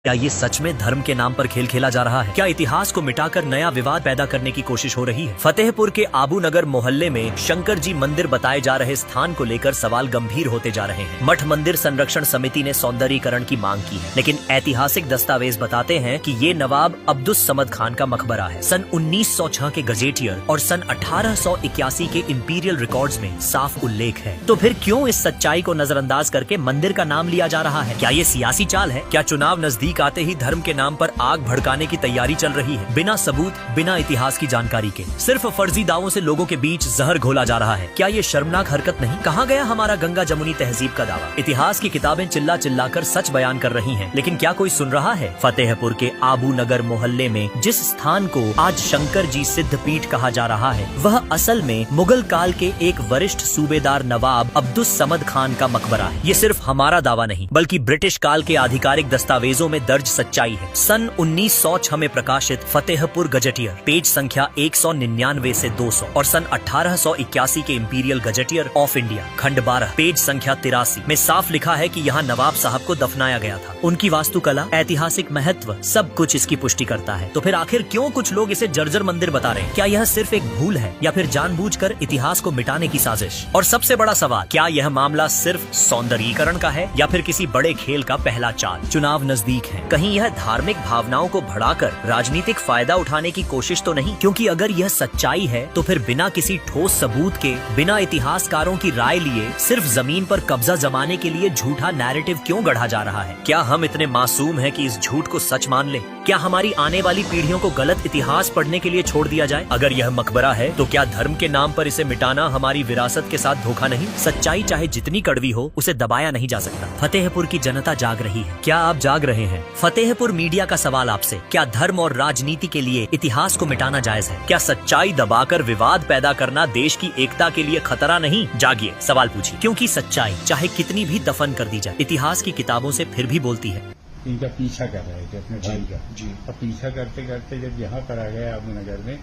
क्या ये सच में धर्म के नाम पर खेल खेला जा रहा है? क्या इतिहास को मिटाकर नया विवाद पैदा करने की कोशिश हो रही है? फतेहपुर के आबू नगर मोहल्ले में शंकर जी मंदिर बताए जा रहे स्थान को लेकर सवाल गंभीर होते जा रहे हैं। मठ मंदिर संरक्षण समिति ने सौंदर्यीकरण की मांग की है, लेकिन ऐतिहासिक दस्तावेज बताते हैं कि ये नवाब अब्दुस समद खान का मकबरा है। सन 1906 के गजेटियर और सन 1881 के इंपीरियल रिकॉर्ड्स में साफ उल्लेख है। तो फिर क्यों इस सच्चाई को नजरअंदाज करके मंदिर का नाम लिया जा रहा है? क्या ये सियासी चाल है? क्या चुनाव नजदीक आते ही धर्म के नाम पर आग भड़काने की तैयारी चल रही है? बिना सबूत, बिना इतिहास की जानकारी के सिर्फ फर्जी दावों से लोगों के बीच जहर घोला जा रहा है। क्या ये शर्मनाक हरकत नहीं? कहाँ गया हमारा गंगा जमुनी तहजीब का दावा? इतिहास की किताबें चिल्ला चिल्लाकर सच बयान कर रही हैं, लेकिन क्या कोई सुन रहा है? फतेहपुर के आबू नगर मोहल्ले में जिस स्थान को आज शंकर जी सिद्ध पीठ कहा जा रहा है, वह असल में मुगल काल के एक वरिष्ठ सूबेदार नवाब अब्दुस समद खान का मकबरा है। ये सिर्फ हमारा दावा नहीं, बल्कि ब्रिटिश काल के आधिकारिक दस्तावेजों में दर्ज सच्चाई है। सन 1906 में प्रकाशित फतेहपुर गजेटियर पेज संख्या 199 से 200 और सन 1881 के इंपीरियल गजेटियर ऑफ इंडिया खंड 12 पेज संख्या 83 में साफ लिखा है कि यहाँ नवाब साहब को दफनाया गया था। उनकी वास्तुकला, ऐतिहासिक महत्व, सब कुछ इसकी पुष्टि करता है। तो फिर आखिर क्यों कुछ लोग इसे जर्जर मंदिर बता रहे हैं? क्या यह सिर्फ एक भूल है या फिर जानबूझकर इतिहास को मिटाने की साजिश? और सबसे बड़ा सवाल, क्या यह मामला सिर्फ सौंदर्यीकरण का है या फिर किसी बड़े खेल का पहला चाल? चुनाव नजदीक है, कहीं यह धार्मिक भावनाओं को भड़ाकर राजनीतिक फायदा उठाने की कोशिश तो नहीं? क्योंकि अगर यह सच्चाई है तो फिर बिना किसी ठोस सबूत के, बिना इतिहासकारों की राय लिए, सिर्फ जमीन पर कब्जा जमाने के लिए झूठा नैरेटिव क्यों गढ़ा जा रहा है? क्या हम इतने मासूम हैं कि इस झूठ को सच मान लें? क्या हमारी आने वाली पीढ़ियों को गलत इतिहास पढ़ने के लिए छोड़ दिया जाए? अगर यह मकबरा है तो क्या धर्म के नाम पर इसे मिटाना हमारी विरासत के साथ धोखा नहीं? सच्चाई चाहे जितनी कड़वी हो, उसे दबाया नहीं जा सकता। फतेहपुर की जनता जाग रही है। क्या आप जाग रहे हैं? फतेहपुर मीडिया का सवाल आपसे, क्या धर्म और राजनीति के लिए इतिहास को मिटाना जायज है? क्या सच्चाई दबाकर विवाद पैदा करना देश की एकता के लिए खतरा नहीं? जागिए, सवाल पूछिए, क्योंकि सच्चाई चाहे कितनी भी दफन कर दी जाए, इतिहास की किताबों से फिर भी बोलती है। इनका पीछा कर रहे थे अपने भाई का जी। और पीछा करते करते जब यहाँ पर आ गया आबू नगर में,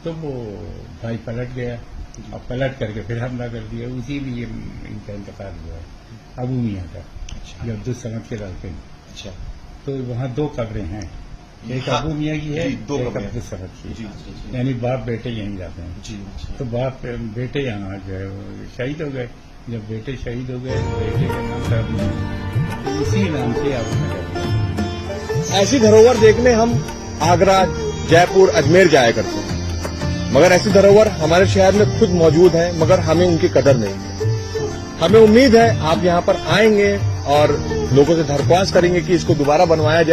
तो वो भाई पलट गया और पलट करके फिर हमला कर दिया। उसी में ये इनका इंतकाल हुआ है अबू मियाँ का, जो अब्दुल समद के लड़के में। अच्छा, तो वहाँ दो कब्रें हैं, एक अबू मियाँ की है, दो एक कब्रें। अब्दुल समद की। जी, जी, जी। यानी बाप बेटे यहीं जाते हैं। जी, अच्छा। तो बाप बेटे यहाँ जो है वो शहीद हो गए। जब बेटे शहीद हो गए, बेटे का नाम था अबू मियाँ, तो इसी नाम से आबू नगर। ऐसी धरोहर देखने हम आगरा, जयपुर, अजमेर जाया करते हैं, मगर ऐसी धरोहर हमारे शहर में खुद मौजूद है, मगर हमें उनकी कदर नहीं है। हमें उम्मीद है आप यहाँ पर आएंगे और लोगों से दरख्वास्त करेंगे कि इसको दोबारा बनवाया जाए।